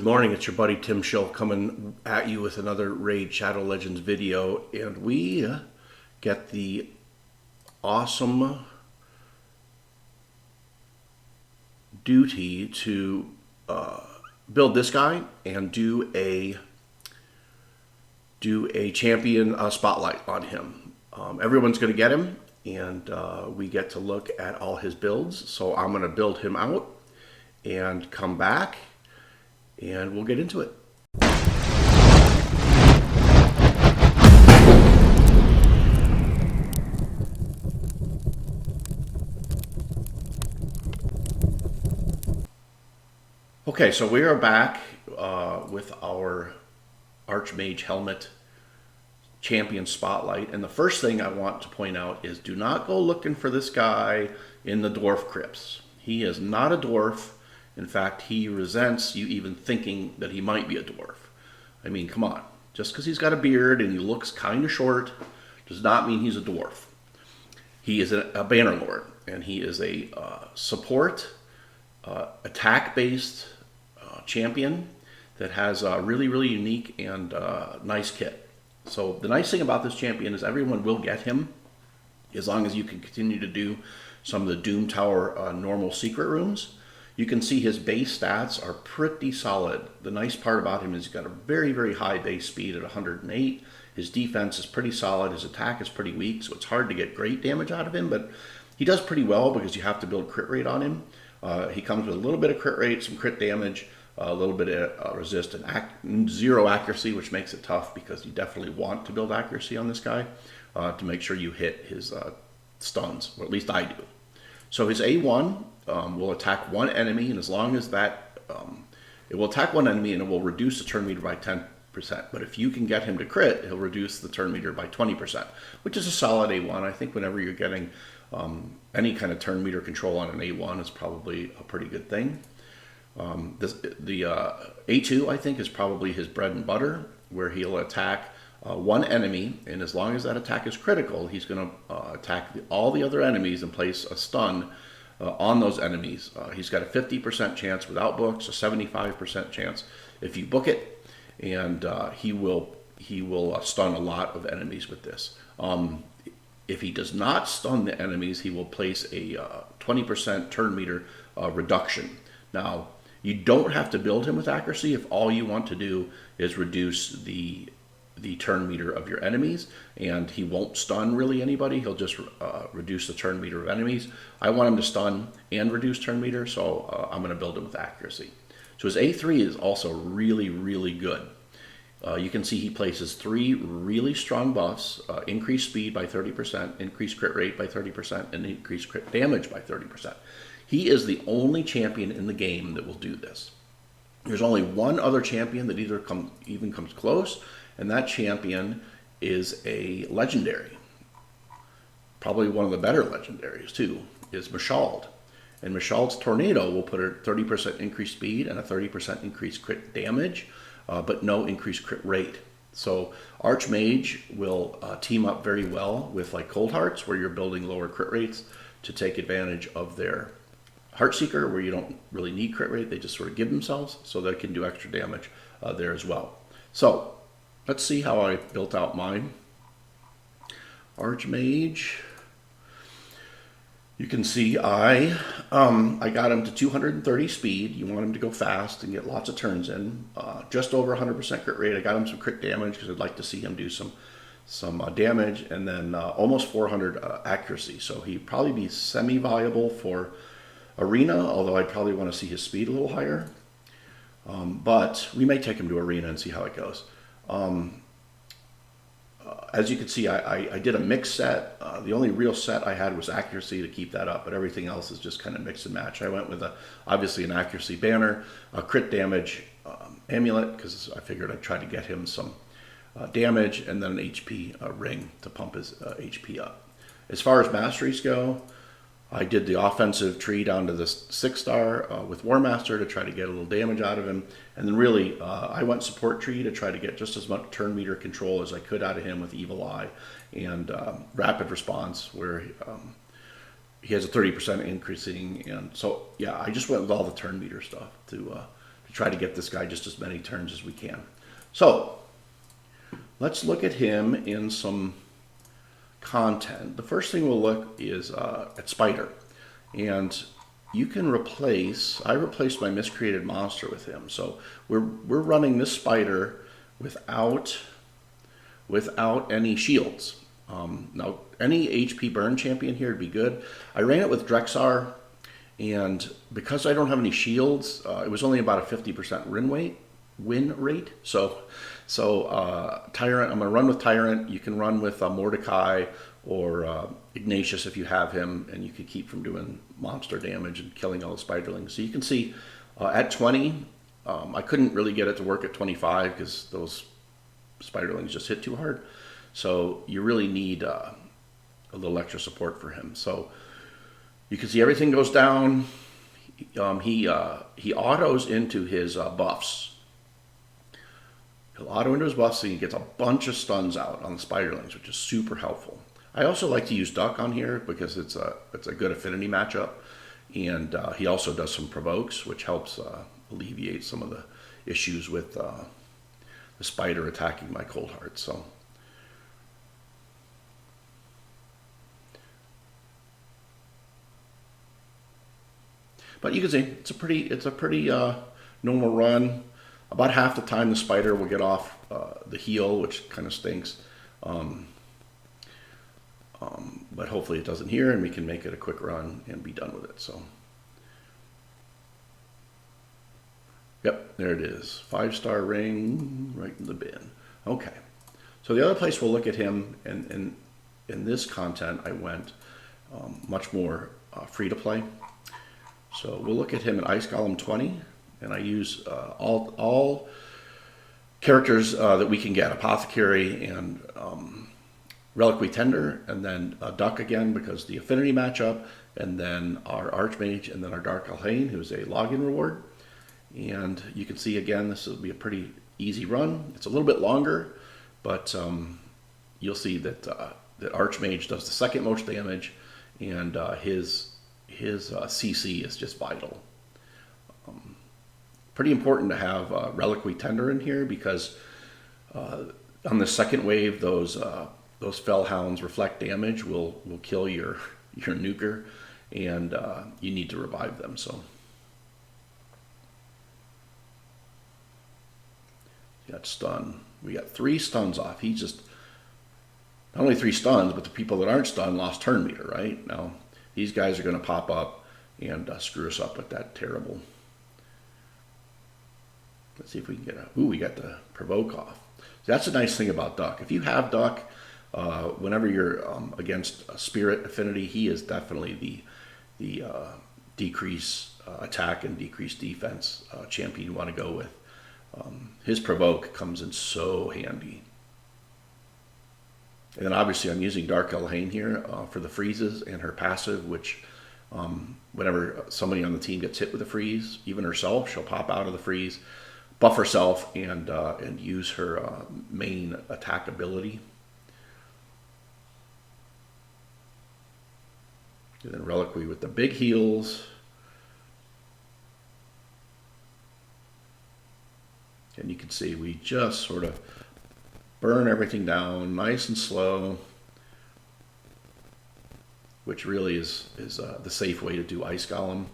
morning, it's your buddy Tim Schill coming at you with another Raid Shadow Legends video, and we get the awesome duty to build this guy and do a champion spotlight on him. Everyone's going to get him, and we get to look at all his builds. So I'm going to build him out and come back, and we'll get into it. Okay, so we are back with our Archmage Hellmut champion spotlight, and the first thing I want to point out is do not go looking for this guy in the dwarf crypts. He is not a dwarf. In fact, he resents you even thinking that he might be a dwarf. I mean, come on. Just because he's got a beard and he looks kind of short does not mean he's a dwarf. He is a banner lord, and he is a support, attack-based champion that has a really, really unique and nice kit. So the nice thing about this champion is everyone will get him as long as you can continue to do some of the Doom Tower normal secret rooms. You can see his base stats are pretty solid. The nice part about him is he's got a very, very high base speed at 108. His defense is pretty solid. His attack is pretty weak, so it's hard to get great damage out of him, but he does pretty well because you have to build crit rate on him. He comes with a little bit of crit rate, some crit damage, a little bit of resist, and zero accuracy, which makes it tough because you definitely want to build accuracy on this guy to make sure you hit his stuns, or at least I do. So his A1 will attack one enemy, and as long as that, it will attack one enemy and it will reduce the turn meter by 10%. But if you can get him to crit, he'll reduce the turn meter by 20%, which is a solid A1. I think whenever you're getting any kind of turn meter control on an A1 is probably a pretty good thing. The A2, I think, is probably his bread and butter, where he'll attack one enemy, and as long as that attack is critical, he's going to attack all the other enemies and place a stun on those enemies. He's got a 50% chance without books, a 75% chance if you book it, and he will stun a lot of enemies with this. If he does not stun the enemies, he will place a 20% turn meter reduction. Now, you don't have to build him with accuracy if all you want to do is reduce the turn meter of your enemies, and he won't stun really anybody. He'll just reduce the turn meter of enemies. I want him to stun and reduce turn meter, so I'm going to build him with accuracy. So his A3 is also really, really good. You can see he places 3 really strong buffs: increased speed by 30%, increased crit rate by 30%, and increased crit damage by 30%. He is the only champion in the game that will do this. There's only one other champion that even comes close, and that champion is a legendary. Probably one of the better legendaries too, is Mashald. And Mashald's Tornado will put a 30% increased speed and a 30% increased crit damage, but no increased crit rate. So Archmage will team up very well with like Cold Hearts, where you're building lower crit rates to take advantage of their Heartseeker, where you don't really need crit rate. They just sort of give themselves, so they can do extra damage there as well. So let's see how I built out mine. Archmage. You can see I got him to 230 speed. You want him to go fast and get lots of turns in. Just over 100% crit rate. I got him some crit damage because I'd like to see him do some damage, and then almost 400 accuracy. So he'd probably be semi-viable for Arena, although I'd probably want to see his speed a little higher. But we may take him to Arena and see how it goes. As you can see, I did a mix set. The only real set I had was accuracy to keep that up, but everything else is just kind of mix and match. I went with obviously an accuracy banner, a crit damage amulet, because I figured I'd try to get him some damage, and then an HP ring to pump his HP up. As far as masteries go, I did the offensive tree down to the 6-star with War Master to try to get a little damage out of him. And then really, I went support tree to try to get just as much turn meter control as I could out of him with Evil Eye and Rapid Response, where he has a 30% increasing. And so, yeah, I just went with all the turn meter stuff to try to get this guy just as many turns as we can. So let's look at him in some content. The first thing we'll look is at Spider. And you can I replaced my miscreated monster with him. So we're running this Spider without any shields. Now, any HP burn champion here would be good. I ran it with Drexar, and because I don't have any shields, it was only about a 50% win rate. So Tyrant, I'm going to run with Tyrant. You can run with Mordecai or Ignatius if you have him, and you could keep from doing monster damage and killing all the spiderlings. So you can see at 20, I couldn't really get it to work at 25 because those spiderlings just hit too hard. So you really need a little extra support for him. So you can see everything goes down. He autos into his buffs. He'll auto into his buffs, so he gets a bunch of stuns out on the spiderlings, which is super helpful. I also like to use Duck on here because it's a good affinity matchup, and he also does some provokes, which helps alleviate some of the issues with the spider attacking my cold heart. So. But you can see it's a pretty normal run. About half the time the spider will get off the heal, which kind of stinks. But hopefully it doesn't here, and we can make it a quick run and be done with it. So, yep, there it is. 5-star ring right in the bin. Okay. So the other place we'll look at him, and in this content I went much more free to play. So we'll look at him in Ice Golem 20, and I use all characters that we can get, Apothecary and Reliquary Tender, and then a Duck again because the affinity matchup, and then our Archmage, and then our Dark Elhain, who's a login reward. And you can see again, this will be a pretty easy run. It's a little bit longer, but you'll see that that Archmage does the second most damage, and his CC is just vital. Pretty important to have Reliquary Tender in here because on the second wave, those Fellhounds reflect damage will kill your nuker, and you need to revive them. So you got stun. We got 3 stuns off. He's just not only 3 stuns, but the people that aren't stunned lost turn meter. Right now, these guys are going to pop up and screw us up with that terrible. Let's see if we can get a. Ooh, we got the provoke off. So that's a nice thing about Duck. If you have Duck, whenever you're against a Spirit affinity, he is definitely the decrease attack and decrease defense champion you want to go with. His provoke comes in so handy. And then obviously I'm using Dark Elhain here for the freezes and her passive, which whenever somebody on the team gets hit with a freeze, even herself, she'll pop out of the freeze, buff herself, and use her main attack ability. And then Reliquary with the big heals. And you can see we just sort of burn everything down nice and slow, which really is the safe way to do Ice Golem,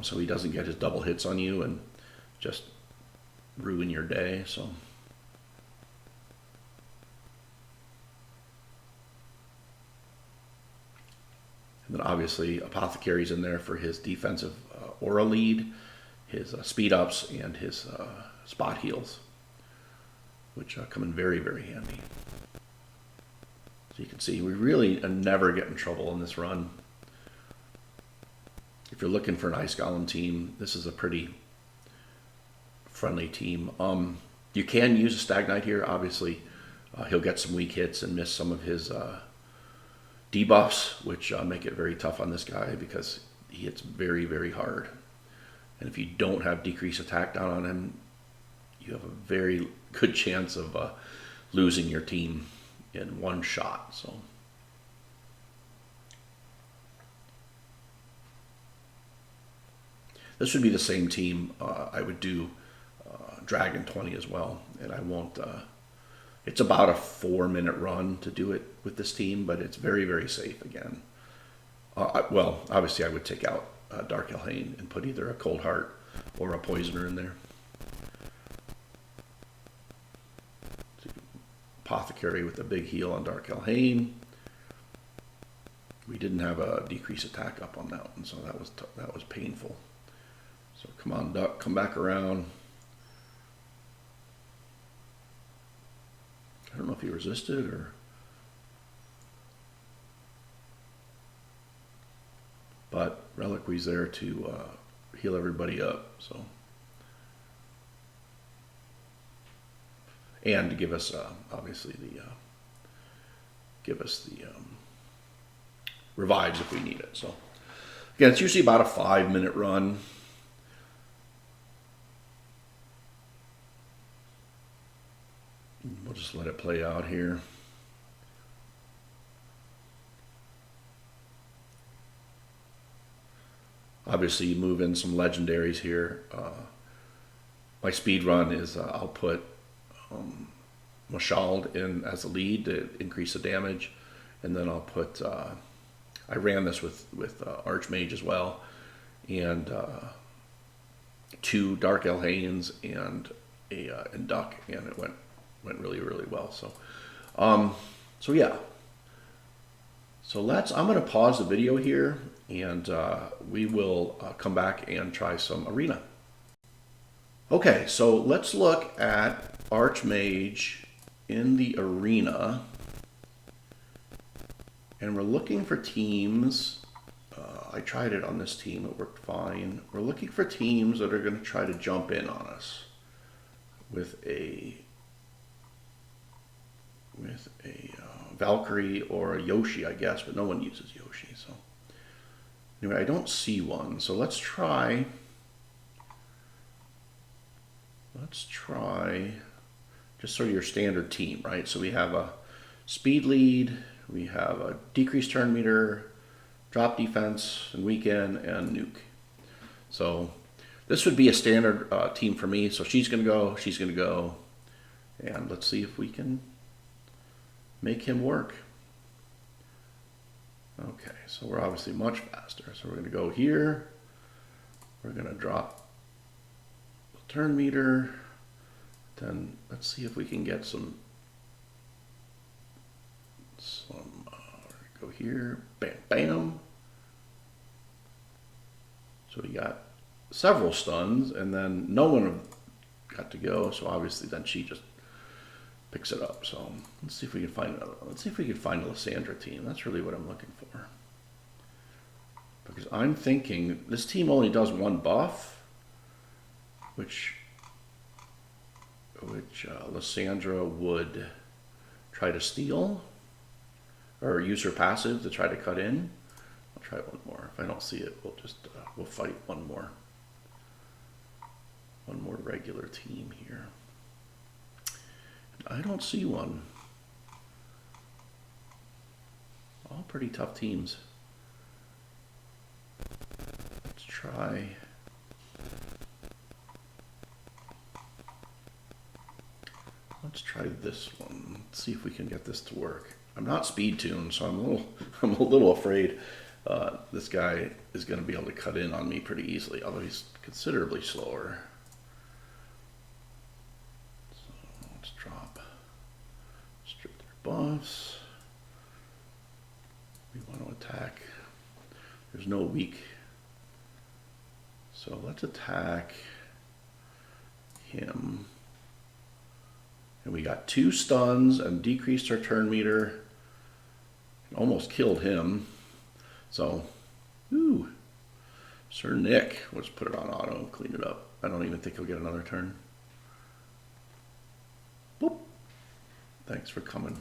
so he doesn't get his double hits on you and just ruin your day. So and then obviously Apothecary's in there for his defensive aura lead, his speed ups, and his spot heals, which come in very, very handy. So you can see we really never get in trouble in this run. If you're looking for an Ice Golem team, this is a pretty friendly team. You can use a Stag Knight here. Obviously, he'll get some weak hits and miss some of his debuffs, which make it very tough on this guy because he hits very, very hard. And if you don't have decreased attack down on him, you have a very good chance of losing your team in one shot. So this would be the same team I would do Dragon 20 as well, and I won't. It's about a 4-minute run to do it with this team, but it's very, very safe again. Well, obviously I would take out Dark Elhain and put either a Cold Heart or a Poisoner in there. Apothecary with a big heal on Dark Elhain. We didn't have a decrease attack up on that one, so that was painful. So come on, Duck, come back around. I don't know if he resisted or... But Reliquary's there to heal everybody up, so... And to give us, obviously, give us the revives if we need it. So, again, it's usually about a 5-minute run. We'll just let it play out here. Obviously, you move in some legendaries here. My speed run is I'll put Mashald in as a lead to increase the damage, and then I'll put I ran this with Archmage as well, and 2 Dark Elhains and and Duck, and it went really, really well. So so yeah, so I'm going to pause the video here, and we will come back and try some arena. Okay, so let's look at Archmage in the arena, and we're looking for teams. I tried it on this team, it worked fine. We're looking for teams that are going to try to jump in on us with a Valkyrie or a Yoshi, I guess, but no one uses Yoshi. So anyway, I don't see one, so let's try just sort of your standard team, right? So we have a speed lead, we have a decreased turn meter, drop defense, and weaken, and nuke. So this would be a standard team for me. So she's going to go, and let's see if we can make him work. Okay, so we're obviously much faster. So we're going to go here. We're going to drop the turn meter. Then let's see if we can get some go here, bam, bam. So we got several stuns, and then no one got to go. So obviously, then she just picks it up. So let's see if we can find another one. Let's see if we can find a Lysandra team. That's really what I'm looking for, because I'm thinking this team only does 1 buff, which Lysandra would try to steal or use her passive to try to cut in. I'll try one more. If I don't see it, we'll just we'll fight one more regular team here. I don't see one. All pretty tough teams. Let's try. Let's try this one. Let's see if we can get this to work. I'm not speed tuned, so I'm a little afraid this guy is going to be able to cut in on me pretty easily, although he's considerably slower. So let's strip their buffs. We want to attack. There's no weak, so let's attack him. And we got 2 stuns and decreased our turn meter. Almost killed him. So, ooh. Sir Nick, let's put it on auto, clean it up. I don't even think he'll get another turn. Boop. Thanks for coming.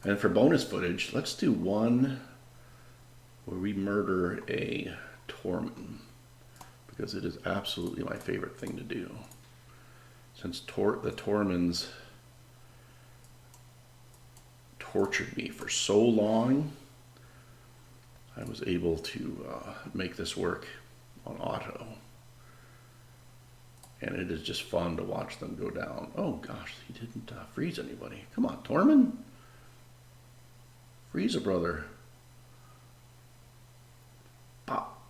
And for bonus footage, let's do one where we murder a Torment, because it is absolutely my favorite thing to do. Since the Torments tortured me for so long, I was able to make this work on auto. And it is just fun to watch them go down. Oh gosh, he didn't freeze anybody. Come on, Tormund. Freeze a brother. Pop.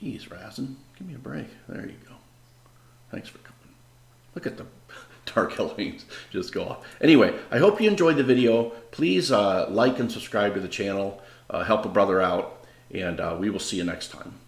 Jeez, Razin, give me a break. There you go. Thanks for coming. Look at the Dark Elves just go off. Anyway, I hope you enjoyed the video. Please like and subscribe to the channel. Help a brother out. And we will see you next time.